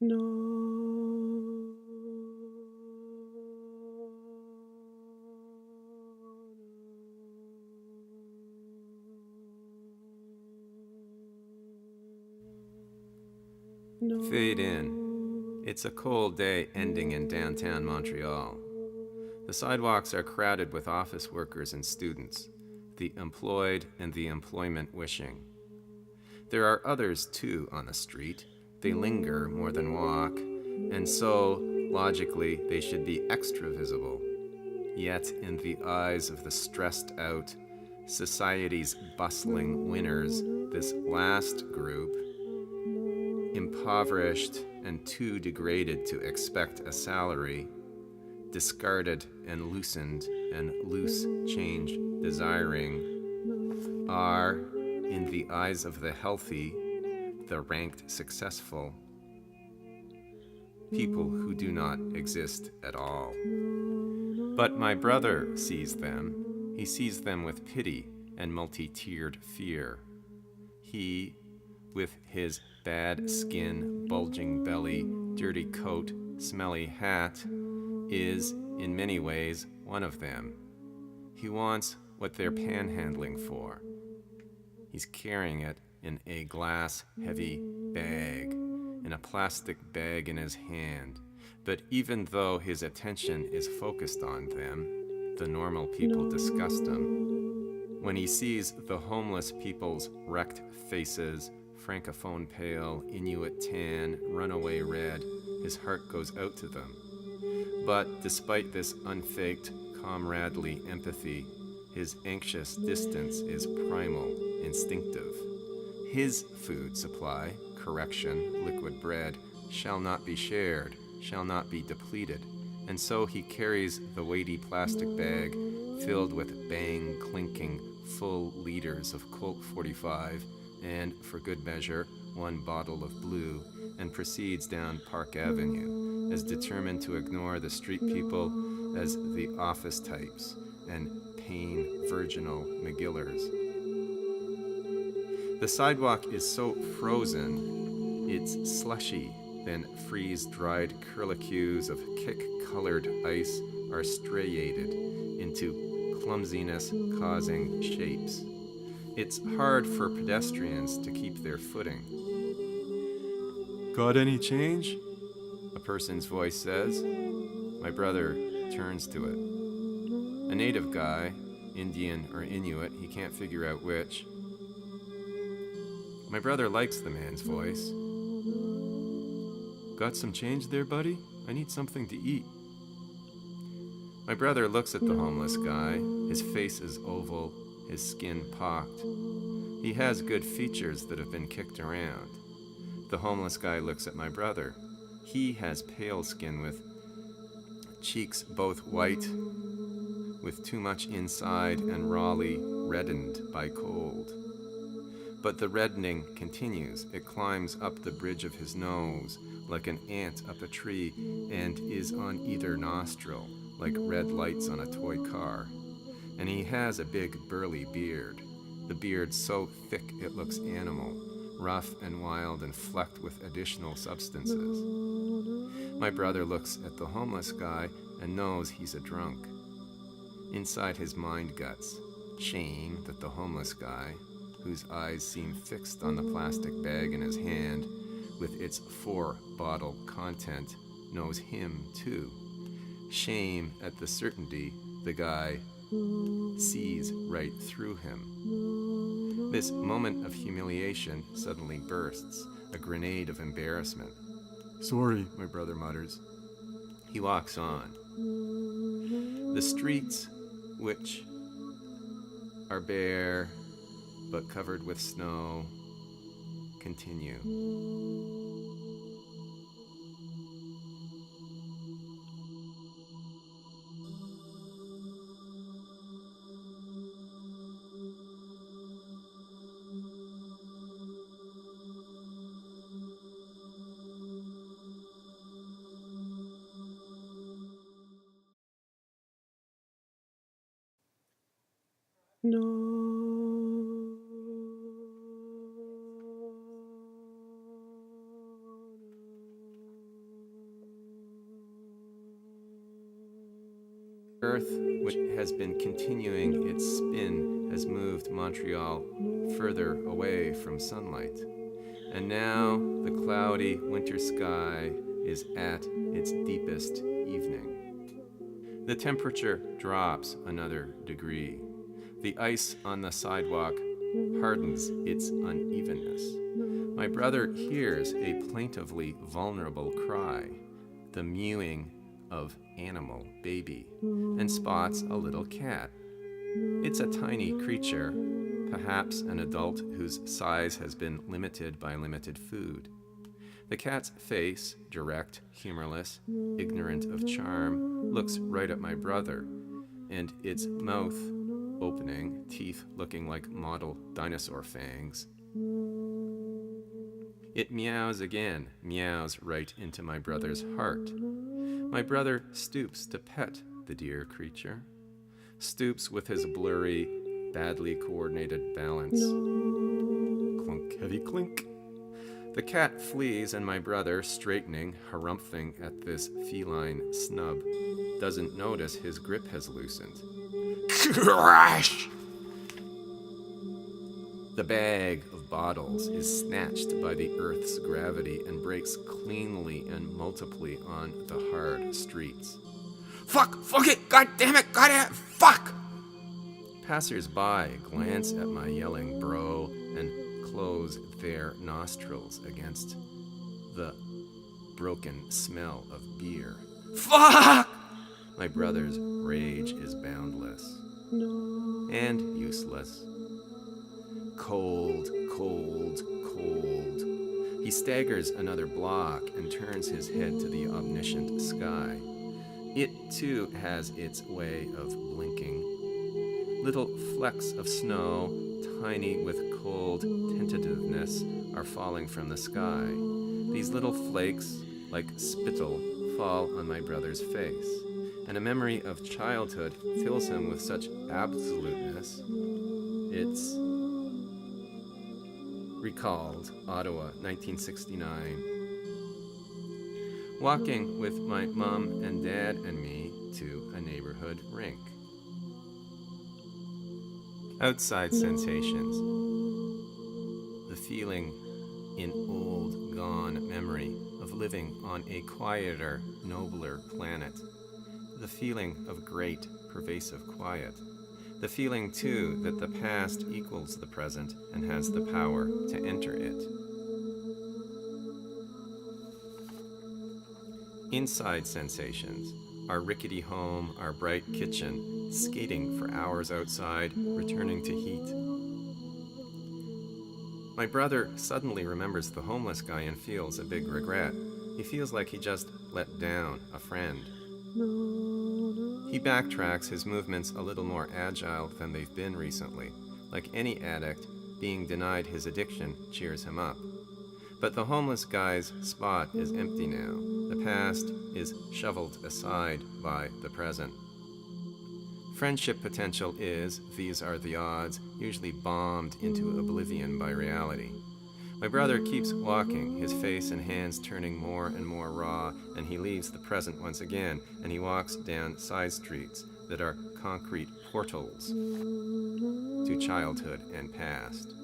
No. Fade in. It's a cold day ending in downtown Montreal. The sidewalks are crowded with office workers and students, the employed and the employment wishing. There are others too on the street. They linger more than walk, and so, logically, they should be extra visible. Yet, in the eyes of the stressed out, society's bustling winners, this last group, impoverished and too degraded to expect a salary, discarded and loosened and loose change desiring, are, in the eyes of the healthy, the ranked successful, people who do not exist at all. But my brother sees them. He sees them with pity and multi-tiered fear. He, with his bad skin, bulging belly, dirty coat, smelly hat, is, in many ways, one of them. He wants what they're panhandling for. He's carrying it in a glass heavy bag, in a plastic bag in his hand. But even though his attention is focused on them, the normal people disgust him. When he sees the homeless people's wrecked faces, francophone pale, Inuit tan, runaway red, his heart goes out to them. But despite this unfaked, comradely empathy, his anxious distance is primal, instinctive. His food supply, correction, liquid bread, shall not be shared, shall not be depleted, and so he carries the weighty plastic bag filled with bang-clinking, full liters of Colt 45 and, for good measure, one bottle of blue, and proceeds down Park Avenue, as determined to ignore the street people as the office types and pain virginal McGillers. The sidewalk is so frozen, it's slushy, then freeze-dried curlicues of kick-colored ice are striated into clumsiness-causing shapes. It's hard for pedestrians to keep their footing. "Got any change?" a person's voice says. My brother turns to it. A native guy, Indian or Inuit, he can't figure out which. My brother likes the man's voice. "Got some change there, buddy? I need something to eat." My brother looks at the homeless guy. His face is oval, his skin pocked. He has good features that have been kicked around. The homeless guy looks at my brother. He has pale skin with cheeks both white, with too much inside and rawly reddened by cold. But the reddening continues. It climbs up the bridge of his nose like an ant up a tree and is on either nostril like red lights on a toy car. And he has a big burly beard. The beard so thick it looks animal, rough and wild and flecked with additional substances. My brother looks at the homeless guy and knows he's a drunk. Inside his mind guts, shame that the homeless guy, whose eyes seem fixed on the plastic bag in his hand with its 4-bottle content, knows him too. Shame at the certainty the guy sees right through him. This moment of humiliation suddenly bursts, a grenade of embarrassment. "Sorry," my brother mutters. He walks on. The streets, which are bare but covered with snow, continue. No. Earth, which has been continuing its spin, has moved Montreal further away from sunlight. And now the cloudy winter sky is at its deepest evening. The temperature drops another degree. The ice on the sidewalk hardens its unevenness. My brother hears a plaintively vulnerable cry, the mewing of animal baby, and spots a little cat. It's a tiny creature, perhaps an adult whose size has been limited by limited food. The cat's face, direct, humorless, ignorant of charm, looks right at my brother, and its mouth opening, teeth looking like model dinosaur fangs. It meows again, meows right into my brother's heart. My brother stoops to pet the dear creature, stoops with his blurry, badly coordinated balance. Clunk, heavy clink. The cat flees, and my brother, straightening, harumphing at this feline snub, doesn't notice his grip has loosened. Crash! The bag of bottles is snatched by the earth's gravity and breaks cleanly and multiply on the hard streets. Fuck! Fuck it! God damn it! God damn it! Fuck! Passers-by glance at my yelling bro and close their nostrils against the broken smell of beer. Fuck! My brother's rage is boundless and useless. Cold, cold, cold. He staggers another block and turns his head to the omniscient sky. It, too, has its way of blinking. Little flecks of snow, tiny with cold tentativeness, are falling from the sky. These little flakes, like spittle, fall on my brother's face, and a memory of childhood fills him with such absoluteness. It's recalled Ottawa, 1969. Walking with my mom and dad and me to a neighborhood rink. Outside sensations. The feeling in old, gone memory of living on a quieter, nobler planet. The feeling of great, pervasive quiet. The feeling, too, that the past equals the present and has the power to enter it. Inside sensations, our rickety home, our bright kitchen, skating for hours outside, returning to heat. My brother suddenly remembers the homeless guy and feels a big regret. He feels like he just let down a friend. He backtracks, his movements a little more agile than they've been recently. Like any addict, being denied his addiction cheers him up. But the homeless guy's spot is empty now. The past is shoveled aside by the present. Friendship potential is, these are the odds, usually bombed into oblivion by reality. My brother keeps walking, his face and hands turning more and more raw, and he leaves the present once again, and he walks down side streets that are concrete portals to childhood and past.